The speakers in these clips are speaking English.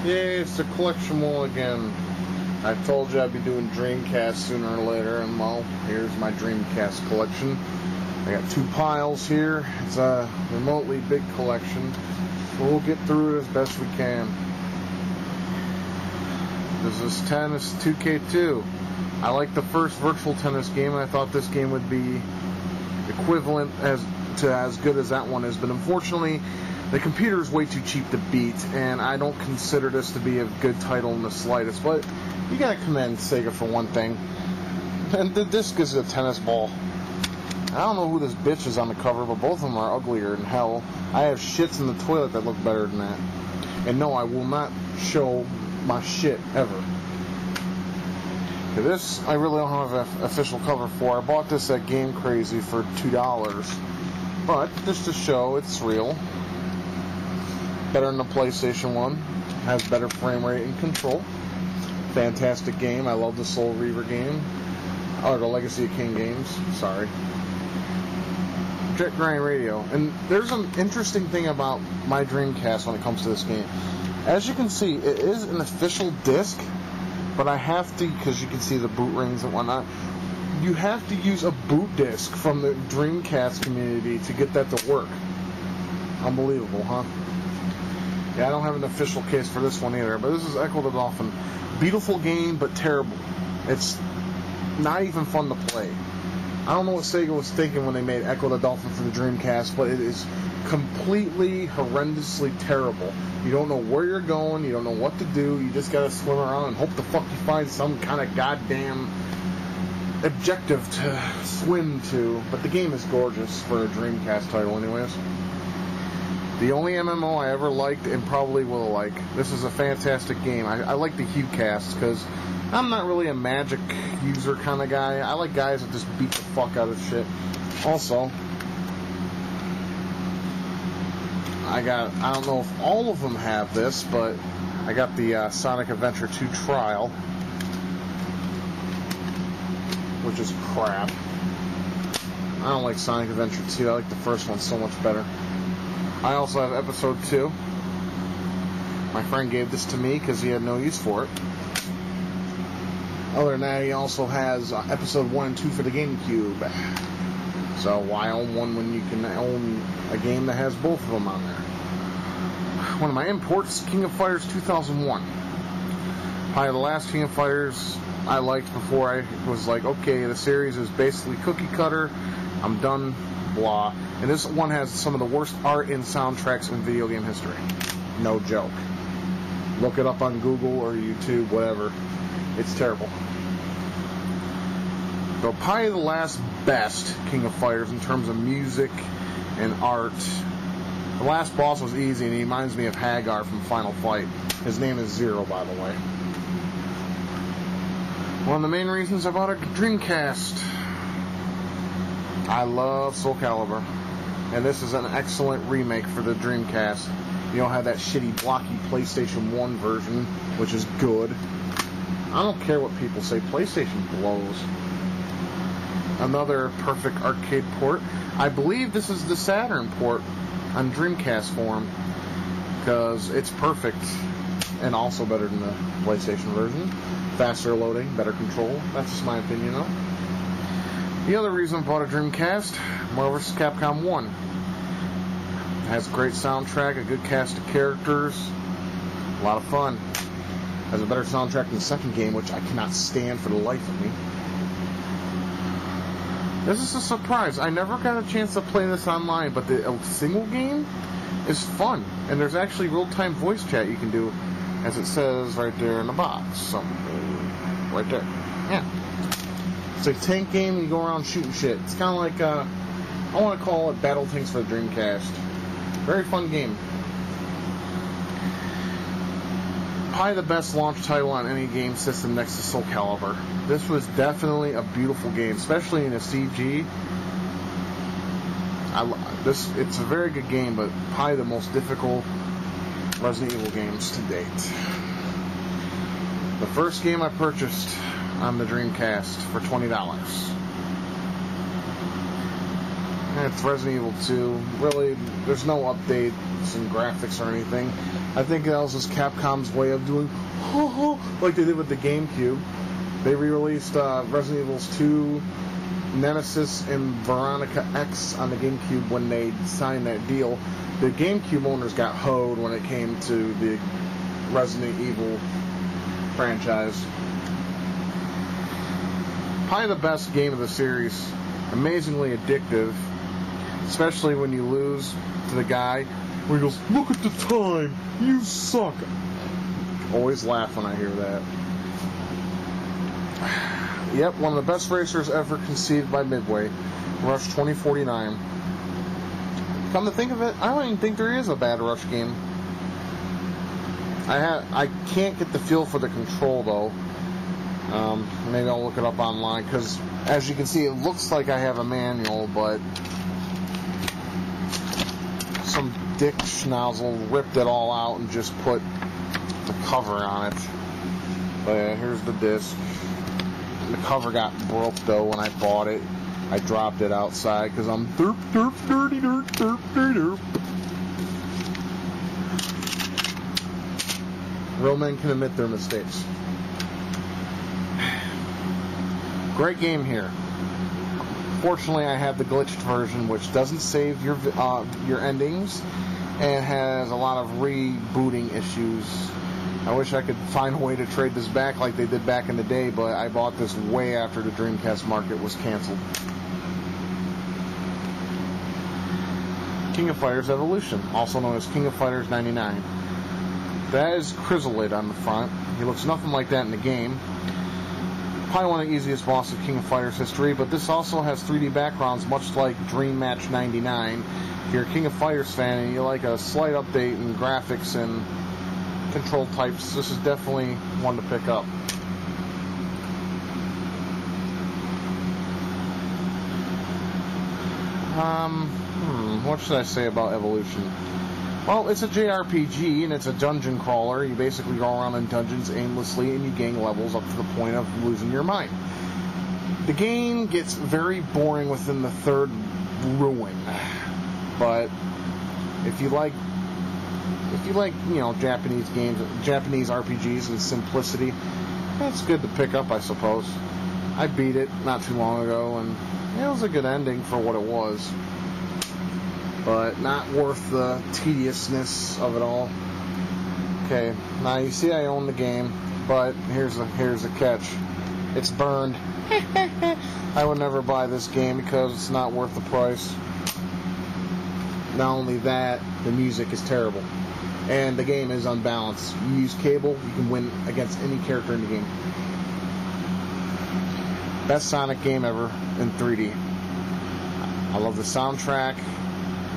Yay, it's the collectible again. I told you I'd be doing Dreamcast sooner or later, and well, here's my Dreamcast collection. I got two piles here. It's a remotely big collection. We'll get through it as best we can. This is Tennis 2K2. I like the first virtual tennis game, and I thought this game would be equivalent as good as that one is, but unfortunately the computer is way too cheap to beat, and I don't consider this to be a good title in the slightest. But you gotta commend Sega for one thing, and the disc is a tennis ball. I don't know who this bitch is on the cover, but both of them are uglier than hell. I have shits in the toilet that look better than that. And no, I will not show my shit ever. Okay, this I really don't have an official cover for. I bought this at Game Crazy for $2. But just to show it's real. Better than the PlayStation 1. Has better frame rate and control. Fantastic game. I love the Soul Reaver game. Or the Legacy of King games. Sorry. Jet Grind Radio. And there's an interesting thing about my Dreamcast when it comes to this game. As you can see, it is an official disc, but I have to, because you can see the boot rings and whatnot, you have to use a boot disc from the Dreamcast community to get that to work. Unbelievable, huh? Yeah, I don't have an official case for this one either, but this is Echo the Dolphin. Beautiful game, but terrible. It's not even fun to play. I don't know what Sega was thinking when they made Echo the Dolphin for the Dreamcast, but it is completely, horrendously terrible. You don't know where you're going, you don't know what to do, you just gotta swim around and hope the fuck you find some kind of goddamn objective to swim to. But the game is gorgeous for a Dreamcast title anyways. The only MMO I ever liked and probably will like. This is a fantastic game. I like the HuCast because I'm not really a magic user kind of guy. I like guys that just beat the fuck out of shit. Also, I don't know if all of them have this, but I got the Sonic Adventure 2 Trial, which is crap. I don't like Sonic Adventure 2. I like the first one so much better. I also have Episode 2. My friend gave this to me because he had no use for it. Other than that, he also has Episode 1 and 2 for the GameCube. So why own one when you can own a game that has both of them on there? One of my imports, King of Fighters 2001. Probably the last King of Fighters I liked before I was like, okay, the series is basically cookie cutter, I'm done, blah. And this one has some of the worst art and soundtracks in video game history. No joke. Look it up on Google or YouTube, whatever. It's terrible. So probably the last best King of Fighters in terms of music and art. The last boss was easy, and he reminds me of Hagar from Final Fight. His name is Zero, by the way. One of the main reasons I bought a Dreamcast. I love Soul Calibur, and this is an excellent remake for the Dreamcast. You don't have that shitty, blocky PlayStation 1 version, which is good. I don't care what people say. PlayStation blows. Another perfect arcade port. I believe this is the Saturn port on Dreamcast form, because it's perfect and also better than the PlayStation version. Faster loading, better control. That's just my opinion, though. The other reason I bought a Dreamcast, Marvel vs. Capcom 1. It has a great soundtrack, a good cast of characters, a lot of fun. Has a better soundtrack than the second game, which I cannot stand for the life of me. This is a surprise. I never got a chance to play this online, but the single game is fun. And there's actually real-time voice chat you can do, as it says right there in the box. So, right there. Yeah. It's a tank game, and you go around shooting shit. It's kind of like, I want to call it Battle Tanks for the Dreamcast. Very fun game. Probably the best launch title on any game system next to Soul Calibur. This was definitely a beautiful game, especially in a CG. It's a very good game, but probably the most difficult Resident Evil games to date. The first game I purchased on the Dreamcast for $20. It's Resident Evil 2. Really, there's no updates in graphics or anything. I think that was just Capcom's way of doing like they did with the GameCube. They re-released Resident Evil 2, Nemesis, and Veronica X on the GameCube when they signed that deal. The GameCube owners got hoed when it came to the Resident Evil franchise. Probably the best game of the series. Amazingly addictive, especially when you lose to the guy where he goes, "Look at the time, you suck." Always laugh when I hear that. Yep, one of the best racers ever conceived by Midway, Rush 2049. Come to think of it, I don't even think there is a bad Rush game. I can't get the feel for the control though. Maybe I'll look it up online, because as you can see, it looks like I have a manual, but some dick schnozzle ripped it all out and just put the cover on it. But yeah, here's the disc. The cover got broke though when I bought it. I dropped it outside because I'm derp, dirty, derp, derp. Real men can admit their mistakes. Great game here. Fortunately, I have the glitched version, which doesn't save your endings and has a lot of rebooting issues. I wish I could find a way to trade this back like they did back in the day, but I bought this way after the Dreamcast market was canceled. King of Fighters Evolution, also known as King of Fighters 99. That is Chrysalid on the front. He looks nothing like that in the game. Probably one of the easiest bosses of King of Fighters history, but this also has 3D backgrounds, much like Dream Match 99. If you're a King of Fighters fan and you like a slight update in graphics and control types, this is definitely one to pick up. What should I say about Evolution? Well, it's a JRPG and it's a dungeon crawler. You basically go around in dungeons aimlessly and you gain levels up to the point of losing your mind. The game gets very boring within the third ruin, but if you like, Japanese games, Japanese RPGs and simplicity, that's good to pick up, I suppose. I beat it not too long ago, and it was a good ending for what it was, but not worth the tediousness of it all. Okay, now you see I own the game, but here's the catch. It's burned. I would never buy this game because it's not worth the price. Not only that, the music is terrible. And the game is unbalanced. You use cable, you can win against any character in the game. Best Sonic game ever in 3D. I love the soundtrack.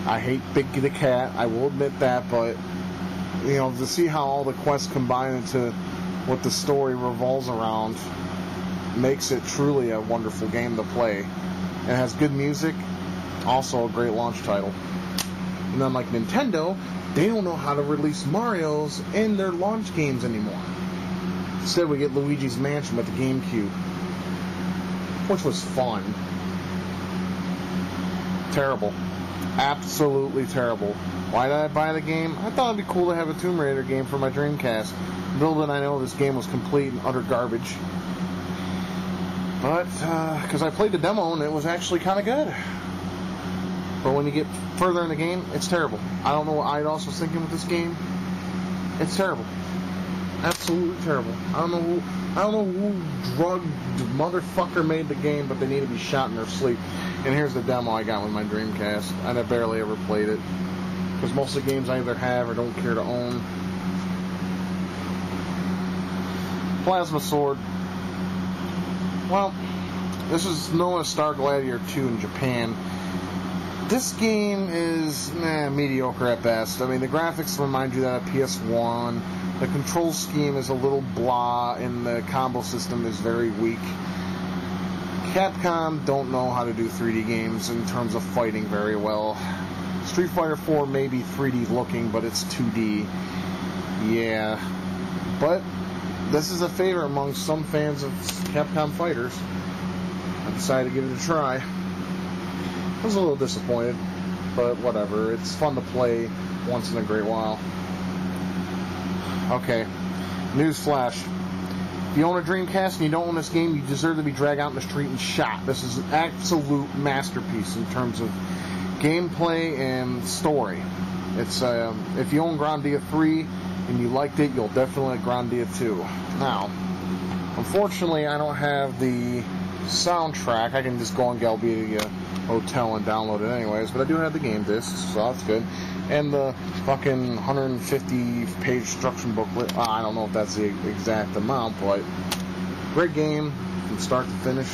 I hate Big the Cat, I will admit that, but to see how all the quests combine into what the story revolves around makes it truly a wonderful game to play. And it has good music, also a great launch title. And unlike Nintendo, they don't know how to release Mario's in their launch games anymore. Instead, we get Luigi's Mansion with the GameCube, which was fun. Terrible. Absolutely terrible. Why did I buy the game? I thought it'd be cool to have a Tomb Raider game for my Dreamcast. Little did I know this game was complete and utter garbage. But, because I played the demo and it was actually kind of good. But when you get further in the game, it's terrible. I don't know what Eidos was thinking with this game. It's terrible. Absolutely terrible. I don't know who drugged motherfucker made the game, but they need to be shot in their sleep. And here's the demo I got with my Dreamcast, and I barely ever played it, because most of the games I either have or don't care to own. Plasma Sword. Well, this is known as Star Gladiator 2 in Japan. This game is mediocre at best. I mean, the graphics remind you that of PS1. The control scheme is a little blah, and the combo system is very weak. Capcom don't know how to do 3D games in terms of fighting very well. Street Fighter 4 may be 3D looking, but it's 2D. Yeah. But this is a favorite among some fans of Capcom fighters. I decided to give it a try. I was a little disappointed, but whatever. It's fun to play once in a great while. Okay, newsflash. If you own a Dreamcast and you don't own this game, you deserve to be dragged out in the street and shot. This is an absolute masterpiece in terms of gameplay and story. It's if you own Grandia 3 and you liked it, you'll definitely like Grandia 2. Now, unfortunately, I don't have the soundtrack. I can just go on Galbadia Hotel and download it anyways, but I do have the game disc, so that's good. And the fucking 150-page instruction booklet. I don't know if that's the exact amount, but great game from start to finish.